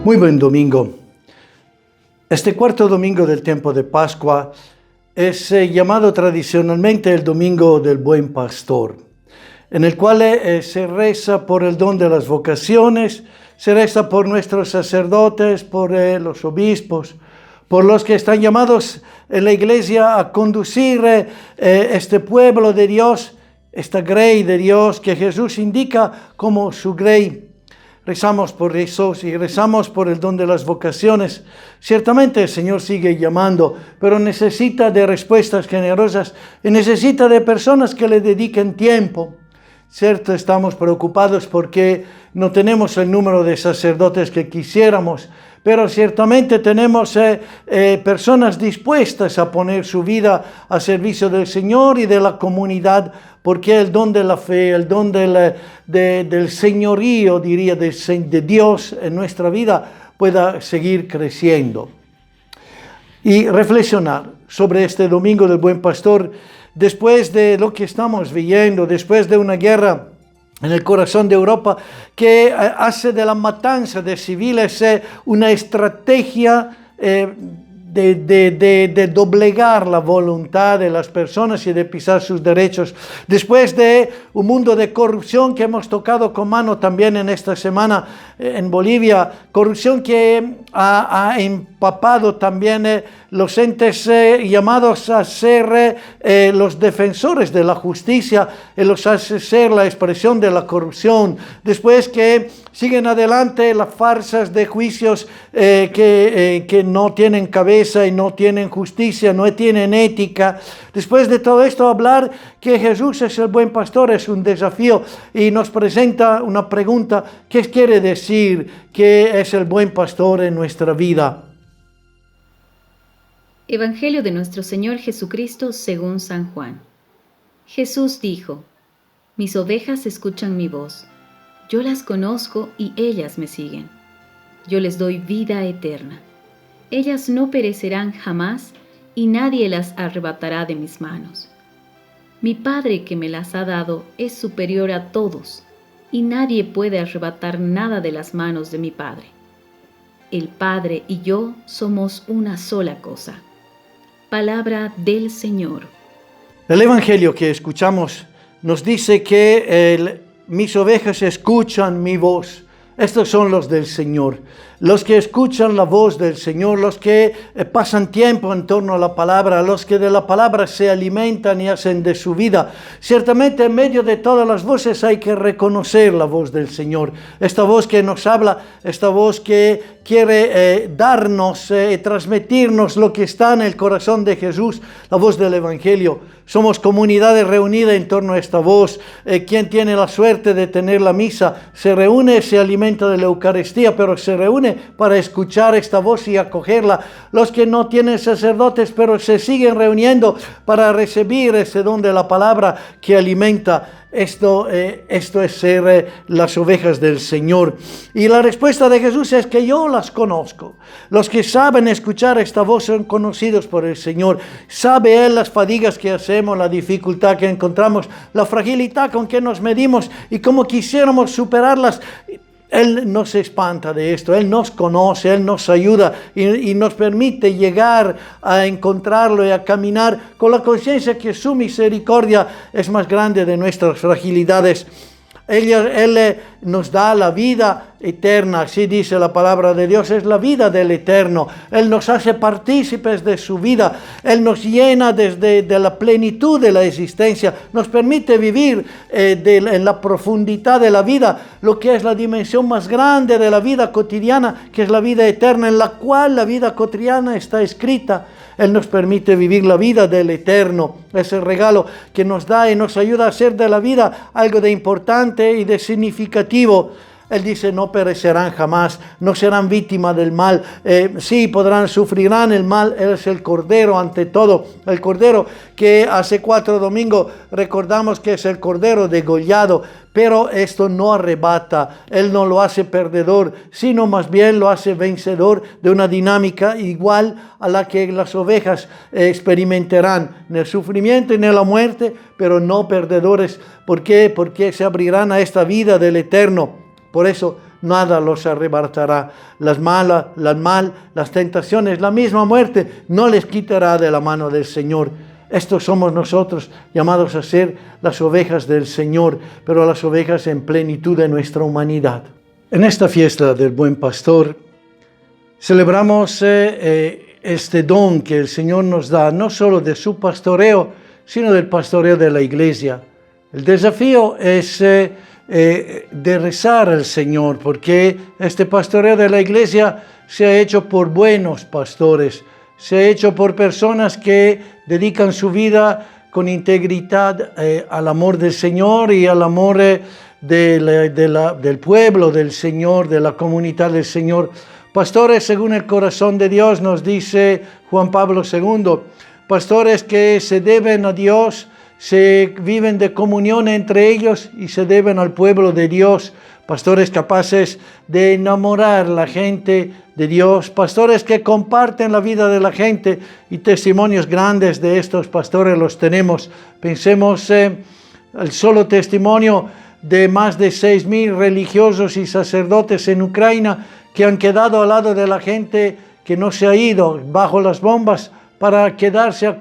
Muy buen domingo. Este cuarto domingo del tiempo de Pascua es llamado tradicionalmente el Domingo del Buen Pastor, en el cual se reza por el don de las vocaciones, se reza por nuestros sacerdotes, por los obispos, por los que están llamados en la iglesia a conducir este pueblo de Dios, esta grey de Dios que Jesús indica como su grey. Rezamos por eso y rezamos por el don de las vocaciones. Ciertamente el Señor sigue llamando, pero necesita de respuestas generosas y necesita de personas que le dediquen tiempo. Cierto, estamos preocupados porque no tenemos el número de sacerdotes que quisiéramos, pero ciertamente tenemos personas dispuestas a poner su vida a servicio del Señor y de la comunidad, porque el don de la fe, el don del señorío, diría, de Dios en nuestra vida pueda seguir creciendo. Y reflexionar sobre este Domingo del Buen Pastor, después de lo que estamos viviendo, después de una guerra en el corazón de Europa, que hace de la matanza de civiles una estrategia de doblegar la voluntad de las personas y de pisar sus derechos. Después de un mundo de corrupción que hemos tocado con mano también en esta semana en Bolivia, corrupción que ha empapado también los entes llamados a ser los defensores de la justicia, los hace ser la expresión de la corrupción. Después que siguen adelante las farsas de juicios que no tienen cabeza y no tienen justicia, no tienen ética. Después de todo esto, hablar que Jesús es el buen pastor es un desafío y nos presenta una pregunta: ¿qué quiere decir que es el buen pastor en nuestra vida? Evangelio de nuestro Señor Jesucristo según San Juan. Jesús dijo: Mis ovejas escuchan mi voz. Yo las conozco y ellas me siguen. Yo les doy vida eterna. Ellas no perecerán jamás y nadie las arrebatará de mis manos. Mi Padre que me las ha dado es superior a todos y nadie puede arrebatar nada de las manos de mi Padre. El Padre y yo somos una sola cosa. Palabra del Señor. El Evangelio que escuchamos nos dice que mis ovejas escuchan mi voz. Estos son los del Señor, los que escuchan la voz del Señor, los que pasan tiempo en torno a la palabra, los que de la palabra se alimentan y hacen de su vida. Ciertamente en medio de todas las voces hay que reconocer la voz del Señor, esta voz que nos habla, esta voz que quiere darnos, transmitirnos lo que está en el corazón de Jesús, la voz del Evangelio. Somos comunidades reunidas en torno a esta voz. Quien tiene la suerte de tener la misa se reúne, se alimenta de la Eucaristía, pero se reúne para escuchar esta voz y acogerla. Los que no tienen sacerdotes, pero se siguen reuniendo para recibir ese don de la palabra que alimenta. Esto es ser las ovejas del Señor. Y la respuesta de Jesús es que yo las conozco. Los que saben escuchar esta voz son conocidos por el Señor. Sabe Él las fadigas que hacemos, la dificultad que encontramos, la fragilidad con que nos medimos y cómo quisiéramos superarlas. Él no se espanta de esto, Él nos conoce, Él nos ayuda y nos permite llegar a encontrarlo y a caminar con la conciencia que su misericordia es más grande de nuestras fragilidades. Él nos da la vida eterna, así dice la palabra de Dios, es la vida del Eterno. Él nos hace partícipes de su vida, Él nos llena desde la plenitud de la existencia, nos permite vivir en la profundidad de la vida, lo que es la dimensión más grande de la vida cotidiana, que es la vida eterna, en la cual la vida cotidiana está escrita. Él nos permite vivir la vida del Eterno, ese regalo que nos da y nos ayuda a hacer de la vida algo de importante y de significativo. Él dice, no perecerán jamás, no serán víctimas del mal. Sí, sufrirán el mal. Él es el Cordero ante todo. El Cordero que hace 4 domingos recordamos que es el Cordero degollado. Pero esto no arrebata, Él no lo hace perdedor, sino más bien lo hace vencedor de una dinámica igual a la que las ovejas experimentarán en el sufrimiento y en la muerte, pero no perdedores. ¿Por qué? Porque se abrirán a esta vida del eterno. Por eso nada los arrebatará. Las tentaciones, la misma muerte no les quitará de la mano del Señor. Estos somos nosotros, llamados a ser las ovejas del Señor, pero las ovejas en plenitud de nuestra humanidad. En esta fiesta del Buen Pastor, celebramos este don que el Señor nos da, no solo de su pastoreo, sino del pastoreo de la Iglesia. El desafío es de rezar al Señor, porque este pastoreo de la Iglesia se ha hecho por buenos pastores, se ha hecho por personas que dedican su vida con integridad al amor del Señor y al amor del pueblo del Señor, de la comunidad del Señor. Pastores según el corazón de Dios, nos dice Juan Pablo II. Pastores que se deben a Dios, se viven de comunión entre ellos y se deben al pueblo de Dios. Pastores capaces de enamorar a la gente de Dios, pastores que comparten la vida de la gente, y testimonios grandes de estos pastores los tenemos. Pensemos el solo testimonio de más de 6,000 religiosos y sacerdotes en Ucrania que han quedado al lado de la gente que no se ha ido bajo las bombas para quedarse a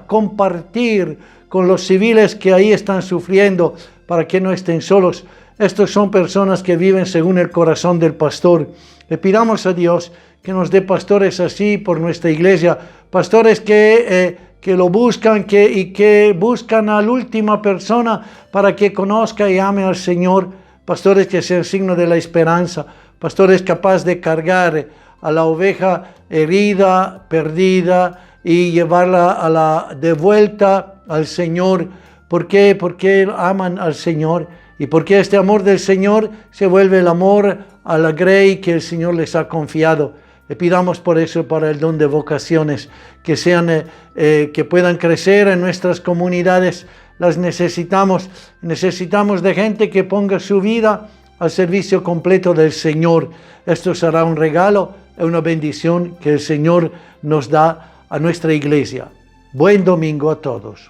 compartir con los civiles que ahí están sufriendo, para que no estén solos. Estos son personas que viven según el corazón del pastor. Le pidamos a Dios que nos dé pastores así por nuestra iglesia, pastores que lo buscan y que buscan a la última persona para que conozca y ame al Señor, pastores que sean signo de la esperanza, pastores capaces de cargar a la oveja herida, perdida, y llevarla de vuelta al Señor. ¿Por qué? Porque aman al Señor. Y porque este amor del Señor se vuelve el amor a la grey que el Señor les ha confiado. Le pidamos por eso para el don de vocaciones, que puedan crecer en nuestras comunidades. Las necesitamos de gente que ponga su vida al servicio completo del Señor. Esto será un regalo, una bendición que el Señor nos da a nuestra iglesia. Buen domingo a todos.